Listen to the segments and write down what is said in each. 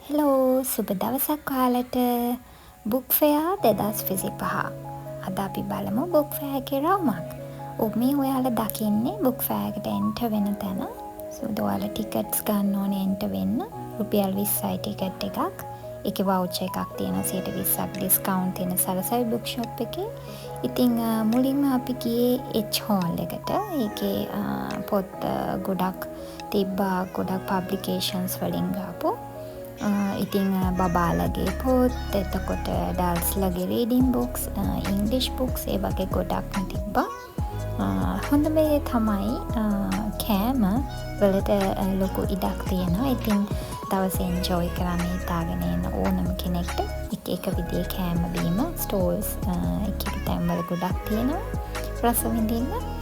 Hello සුබ දවසක් ඔයාලට බුක් ෆෙයා 2025. අද අපි බලමු බුක් ෆෙයා එකේ රවුමක්. මේ ඔයාලා දකින්නේ බුක් ෆෙයා එකට එන්ටර් වෙන තැන. ඔයාලා ටිකට්ස් ගන්න ඕනේ එන්ටර් වෙන්න. රුපියල් 20යි ටිකට් එකක්. ඒකේ වවුචර් එකක් තියෙනවා 20%ක් ඩිස්කවුන්ට් තියෙන සරසවි බුක් ෂොප් එකේ. ඉතින් මුලින්ම අපි ගියේ H හෝල් එකට. ඒකේ පොත් ගොඩක් තිබ්බා, ගොඩක් පබ්ලිකේෂන්ස් වලින් ගාපු. ඉතිං බබාලගේ පොත්, එතකොට ඩල්ස්ලගේ රීඩින් බුක්ස්, ඉංග්ලිෂ් බුක්ස් ඒ වගේ ගොඩක්ම තිබ්බා. හොඳම දේ තමයි කෑම වලට ලොකු ඉඩක් තියෙනවා. ඉතින් දවස එන්ජොයි කරන්න හිතාගෙන එන ඕනම කෙනෙක්ට එක විදිහේ කෑම බීම ස්ටෝල්ස් එක තැන්වල ගොඩක් තියෙනවා රස විඳින්න.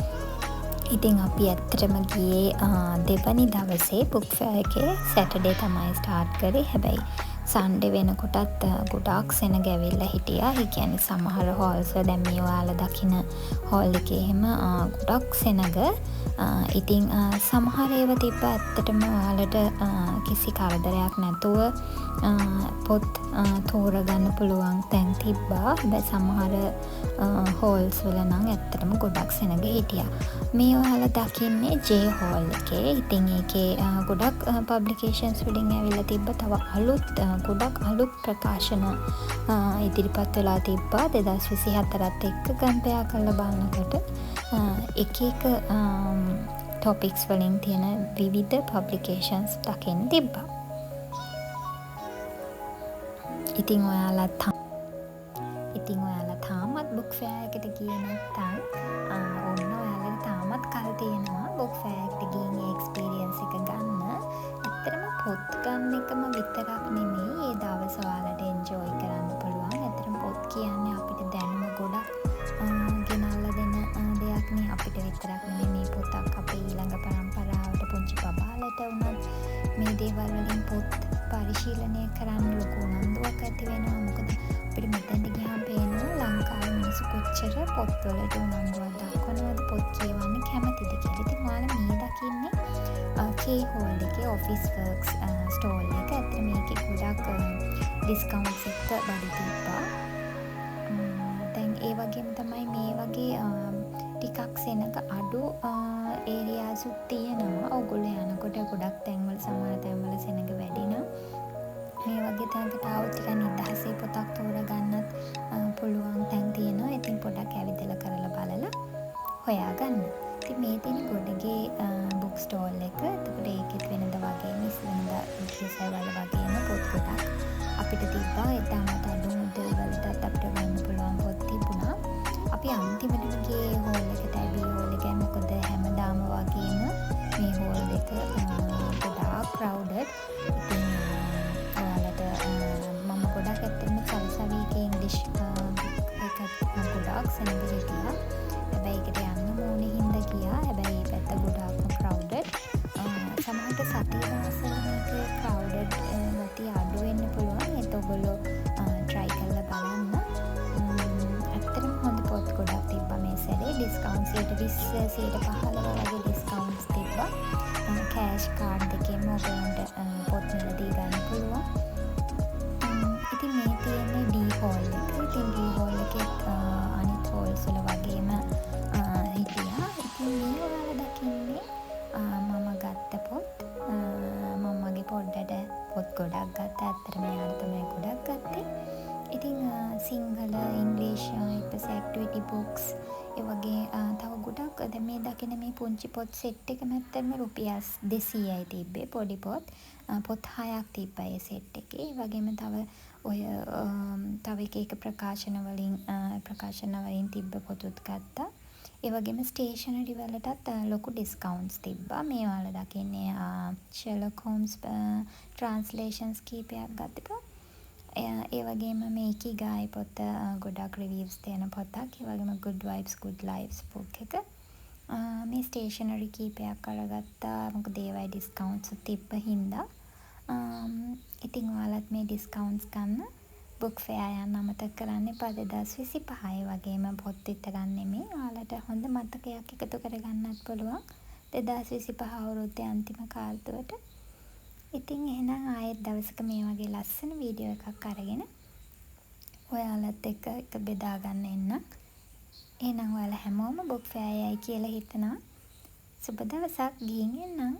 ඉතින් අපි ඇත්තටම ගියේ දෙවනි දවසේ බුක් ෆෙයා එකේ සැටර්ඩේ තමයි ස්ටාර්ට් කරේ. හැබැයි සන්ඩේ වෙනකොටත් ගොඩාක් සෙනග ඇවිල්ලා හිටියා. ඒ කියන්නේ සමහර හෝල්ස් වල දැන් මේ ඔයාලා දකින හෝල් එකේ එහෙම ගොඩක් සෙනග. ඉතින් සමහර ඒවා තිබ්බ ඇත්තටම ඔයාලට කිසි කරදරයක් නැතුව පොත් තෝරගන්න පුළුවන් තැන් තිබ්බා. හැබැයි සමහර හෝල්ස් වල නම් ඇත්තටම ගොඩක් සෙනග හිටියා. මේ ඔයාලා දකින්නේ ජේ හෝල් එකේ. ඉතින් ඒකේ ගොඩක් පබ්ලිකේෂන්ස් වලින් ඇවිල්ලා තිබ්බ තව අලුත් ගොඩක් අලුත් ප්‍රකාශන ඉදිරිපත් වෙලා තිබ්බා. 2024ත් එක්ක කම්පෙයාර් කරලා බලනකොට එක ටොපික්ස් වලින් තියෙන විවිධ පබ්ලිකේෂන්ස් දකින්න තිබ්බා. ඉතින් ඔයාලා තාමත් බුක් ෆෙයා එකට ගියේ නැත්නම් ඔන්න ඔයාලට තාමත් කල් තියෙනවා බුක් ෆෙයා එකට ගිහින් ඒ එක්ස්පීරියන්ස් එක ගන්න. ඇත්තටම පොත් ගන්න එකම විතරක් නෙමෙයි ඒ දවස් ඔයාලට එන්ජොයි කරන්න පුළුවන්. ඇත්තටම පොත් කියන්නේ අපිට දැනුම ගොඩක් ගෙනල්ලා දෙන දෙයක් නේ. අපිට විතරක් නෙමෙයි මේ පොතක් අපේ ඊළඟ පරම්පරාවට පුංචි බබාලට වුණත් මේ දේවල් වලින් පොත් පරිශීලනය කරන්න ලොකු උනන්දුවක් ඇති වෙනවා. මොකද අපිට මෙතෙන්ට ගියාම පේනවා ලංකාවේ මිනිස්සු කොච්චර පොත්වලට උනන්දුවක් දක්වනවද, පොත් කියවන්න කැමතිද කියලා. ඉතින් ඔයාලා මේ දකින්නේ කේ හෝල් එකේ ඔෆිස් වර්ක්ස් ස්ටෝල් එක. ඇත්තට මේකේ ගොඩක් ඩිස්කවුන්ට්ස් එක්ක බඩු තිබ්බා. දැන් ඒ වගේම තමයි මේ වගේ ටිකක් සෙනග අඩු ඒරියාසුත් තියෙනවා. ඔයගොල්ලෝ යනකොට ගොඩක් තැන්වල සමහර තැන්වල සෙනග වැඩි නම් මේ වගේ තැනකට ආවොත් ටිකක් නිදහසේ පොතක් තෝරගන්නත් පුළුවන් තැන් තියෙනවා. ඉතින් පොඩක් ඇවිදලා කරලා බලලා හොයාගන්න. ඉතින් මේ තියෙන ගොඩගේ බුක් ස්ටෝල් එක. එතකොට ඒකෙත් වෙනද වගේම ඉස්සෙල්ලා විශේෂවල වගේම පොත් ගොඩක් අපිට තිබ්බා. ඒටමත් අඩු මුදල් වලටත් අපිට ගන්න පුළුවන් පොත් තිබුණා. අපි අන්තිමටම ගියේ හෝල් එකට. ඇබි හෝල් එක. මොකද හැමදාම වගේම මේ හෝල් එක ගොඩාක් ක්‍රවුඩඩ්. ඉතින් ඔයාලට මම ගොඩක් ඇත්තටම සරසවි එකේ ඉංග්ලිෂ් එකත් ගොඩාක් සෙනග හිටියා. හැබැයි ඒකට යන්න ඕනේ හින්දා ගියා. හැබැයි ඒ පැත්ත ගොඩාක්ම ක්‍රවුඩඩ්. සමහරට සතිය දවස්වල මේක ක්‍රවුඩඩ් ගතිය අඩු වෙන්න පුළුවන්. ඒත් ඔයගොල්ලෝ try කරලා බලන්න. ඇත්තටම හොඳ පොත් ගොඩක් තිබ්බා මේ සැරේ. ඩිස්කවුන්ට් 20% 15% වගේ ඩිස්කවුන්ට්ස් තිබ්බා. කෑෂ් කාඩ් එකෙන්ම ඔයගොල්ලන්ට පොත් මිලදී ගන්න පුළුවන්. ඉතින් මේ තියෙන්නේ ඩී හෝල් එක. ඉතින් ඩී හෝල් එකෙත් අනිත් හෝල්ස් වල වගේම හිටියා. ඉතින් මේ ඔයාලා දකින්නේ මම ගත්ත පොත්. මම මගේ පොඩ්ඩට පොත් ගොඩක් ගත්තා. ඇත්තටම යාළුවා තමයි ගොඩක් ගත්තේ. ඉතින් සිංහල, ඉංග්‍රීසි, ඊට පස්සේ ඇක්ටිවිටි බුක්ස් ඒ වගේ තව ගොඩක් දැන් මේ දකින මේ පුංචි පොත් සෙට් එකම ඇත්තටම රුපියල් 200යි තිබ්බේ. පොඩි පොත් 6ක් තිබ්බා ඒ සෙට් එකේ. ඒ වගේම තව එක ප්‍රකාශන වලින් තිබ්බ පොතුත් ගත්තා. ඒ වගේම ස්ටේෂනරි වලටත් ලොකු ඩිස්කවුන්ට්ස් තිබ්බා. මේ ඔයාලා දකින්නේ ෂර්ලොක් හෝම්ස් ට්‍රාන්ස්ලේෂන්ස් කීපයක් ගත්තා. ඒ වගේම මේ ඉකිගායි පොත ගොඩක් රිවිව්ස් තියෙන පොතක්. ඒ වගේම good vibes good lives book එක. මේ ස්ටේෂනරි කීපයක් අරගත්තා. මොකද ඒවයි ඩිස්කවුන්ට්ස් තිබ්බ හින්දා. ඉතින් ඔයාලත් මේ ඩිස්කවුන්ට්ස් ගන්න. බුක් ෆෙයා යන්න අමතක කරන්න එපා. 2025 වගේම පොත් විතරක් නෙමෙයි. ඔයාලට හොඳ මතකයක් එකතු කරගන්නත් පුළුවන් 2025 අවුරුද්දේ අන්තිම කාලතුවට. ඉතින් එහෙනම් ආයෙත් දවසක මේ වගේ ලස්සන වීඩියෝ එකක් අරගෙන ඔයාලත් එක්ක එක බෙදා ගන්න එන්නම්. එහෙනම් ඔයාලා හැමෝම බුක් ෆෙයාර් යයි කියලා හිතනවා. සුබ දවසක්. ගිහින් එන්නම්.